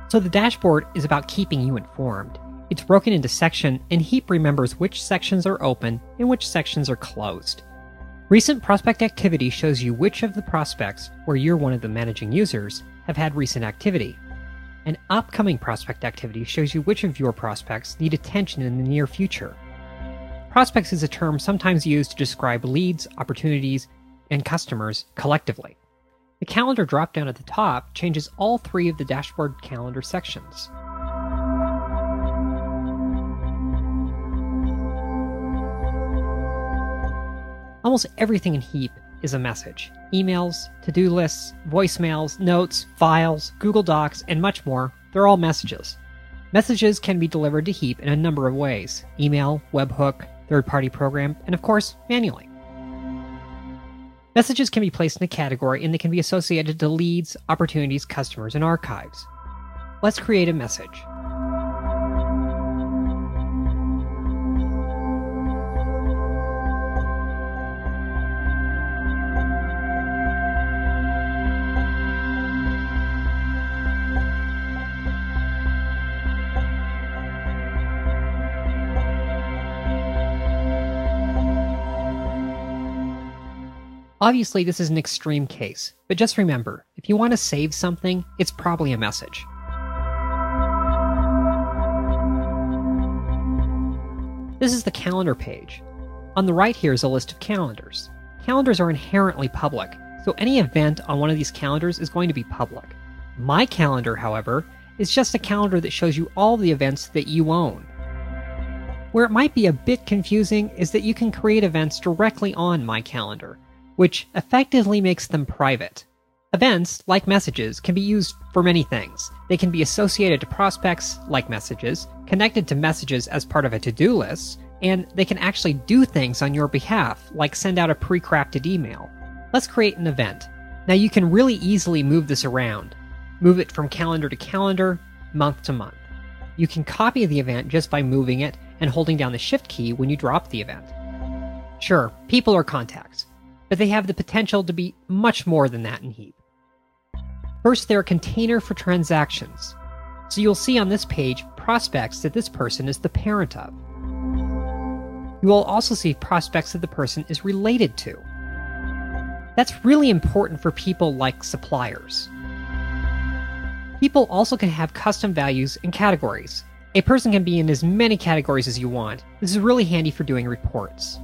So the dashboard is about keeping you informed. It's broken into sections, and Heap remembers which sections are open and which sections are closed. Recent prospect activity shows you which of the prospects, where you're one of the managing users, have had recent activity. And upcoming prospect activity shows you which of your prospects need attention in the near future. Prospects is a term sometimes used to describe leads, opportunities, and customers collectively. The calendar drop-down at the top changes all three of the dashboard calendar sections. Almost everything in Heap is a message. Emails, to-do lists, voicemails, notes, files, Google Docs, and much more, they're all messages. Messages can be delivered to Heap in a number of ways: email, webhook, third-party program, and of course, manually. Messages can be placed in a category and they can be associated to leads, opportunities, customers, and archives. Let's create a message. Obviously, this is an extreme case, but just remember, if you want to save something, it's probably a message. This is the calendar page. On the right here is a list of calendars. Calendars are inherently public, so any event on one of these calendars is going to be public. My calendar, however, is just a calendar that shows you all the events that you own. Where it might be a bit confusing is that you can create events directly on My Calendar, which effectively makes them private. Events, like messages, can be used for many things. They can be associated to prospects, like messages, connected to messages as part of a to-do list, and they can actually do things on your behalf, like send out a pre-crafted email. Let's create an event. Now you can really easily move this around. Move it from calendar to calendar, month to month. You can copy the event just by moving it and holding down the Shift key when you drop the event. Sure, people are contacts, but they have the potential to be much more than that in Heap. First, they're a container for transactions. So you'll see on this page prospects that this person is the parent of. You will also see prospects that the person is related to. That's really important for people like suppliers. People also can have custom values and categories. A person can be in as many categories as you want. This is really handy for doing reports.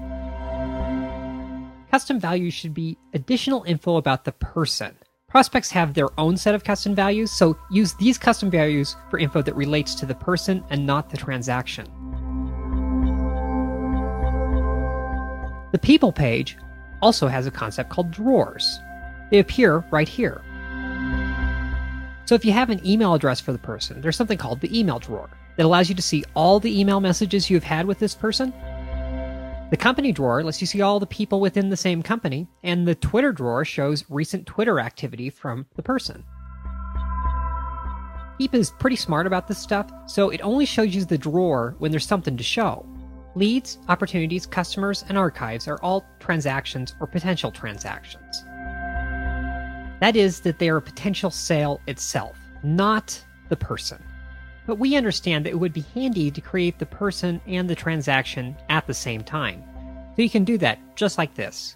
Custom values should be additional info about the person. Prospects have their own set of custom values, so use these custom values for info that relates to the person and not the transaction. The People page also has a concept called drawers. They appear right here. So if you have an email address for the person, there's something called the email drawer that allows you to see all the email messages you've had with this person. The company drawer lets you see all the people within the same company, and the Twitter drawer shows recent Twitter activity from the person. Heap is pretty smart about this stuff, so it only shows you the drawer when there's something to show. Leads, opportunities, customers, and archives are all transactions or potential transactions. That is, that they are a potential sale itself, not the person. But we understand that it would be handy to create the person and the transaction at the same time. So you can do that just like this.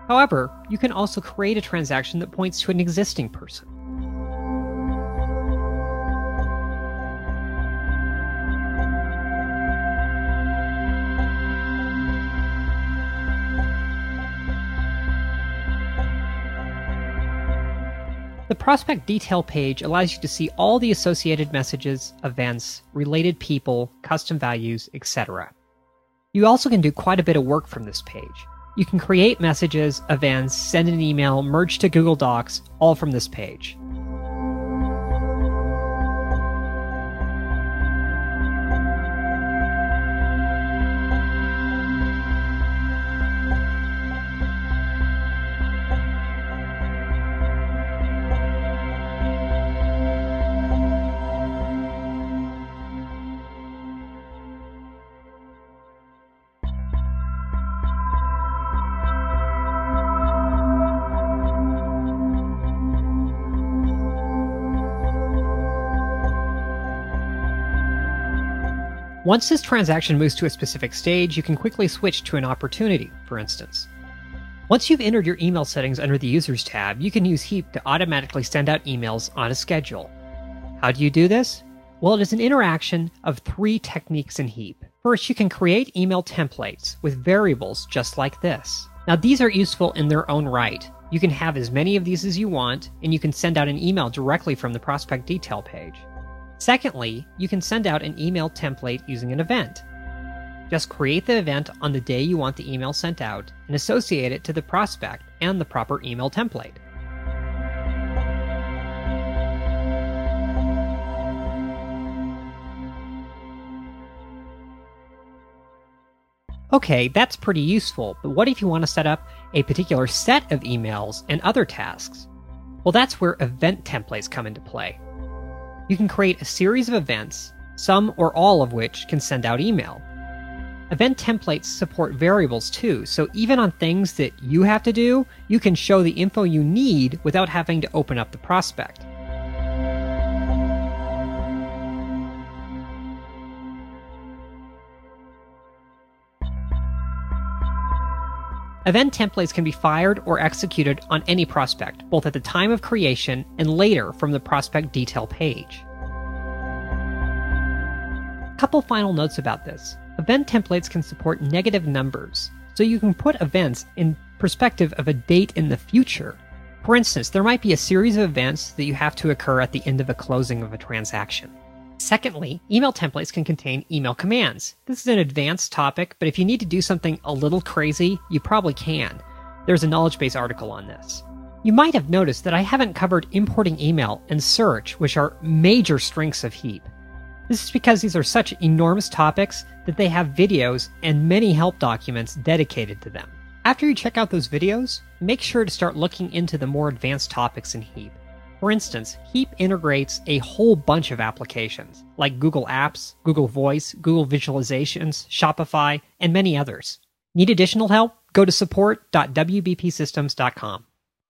However, you can also create a transaction that points to an existing person. The prospect detail page allows you to see all the associated messages, events, related people, custom values, etc. You also can do quite a bit of work from this page. You can create messages, events, send an email, merge to Google Docs, all from this page. Once this transaction moves to a specific stage, you can quickly switch to an opportunity, for instance. Once you've entered your email settings under the Users tab, you can use Heap to automatically send out emails on a schedule. How do you do this? Well, it is an interaction of 3 techniques in Heap. First, you can create email templates with variables just like this. Now, these are useful in their own right. You can have as many of these as you want, and you can send out an email directly from the prospect detail page. Secondly, you can send out an email template using an event. Just create the event on the day you want the email sent out and associate it to the prospect and the proper email template. Okay, that's pretty useful, but what if you want to set up a particular set of emails and other tasks? Well, that's where event templates come into play. You can create a series of events, some or all of which can send out email. Event templates support variables too, so even on things that you have to do, you can show the info you need without having to open up the prospect. Event templates can be fired or executed on any prospect, both at the time of creation and later from the prospect detail page. Couple final notes about this. Event templates can support negative numbers, so you can put events in perspective of a date in the future. For instance, there might be a series of events that you have to occur at the end of a closing of a transaction. Secondly, email templates can contain email commands. This is an advanced topic, but if you need to do something a little crazy, you probably can. There's a knowledge base article on this. You might have noticed that I haven't covered importing email and search, which are major strengths of Heap. This is because these are such enormous topics that they have videos and many help documents dedicated to them. After you check out those videos, make sure to start looking into the more advanced topics in Heap. For instance, Heap integrates a whole bunch of applications, like Google Apps, Google Voice, Google Visualizations, Shopify, and many others. Need additional help? Go to support.wbpsystems.com.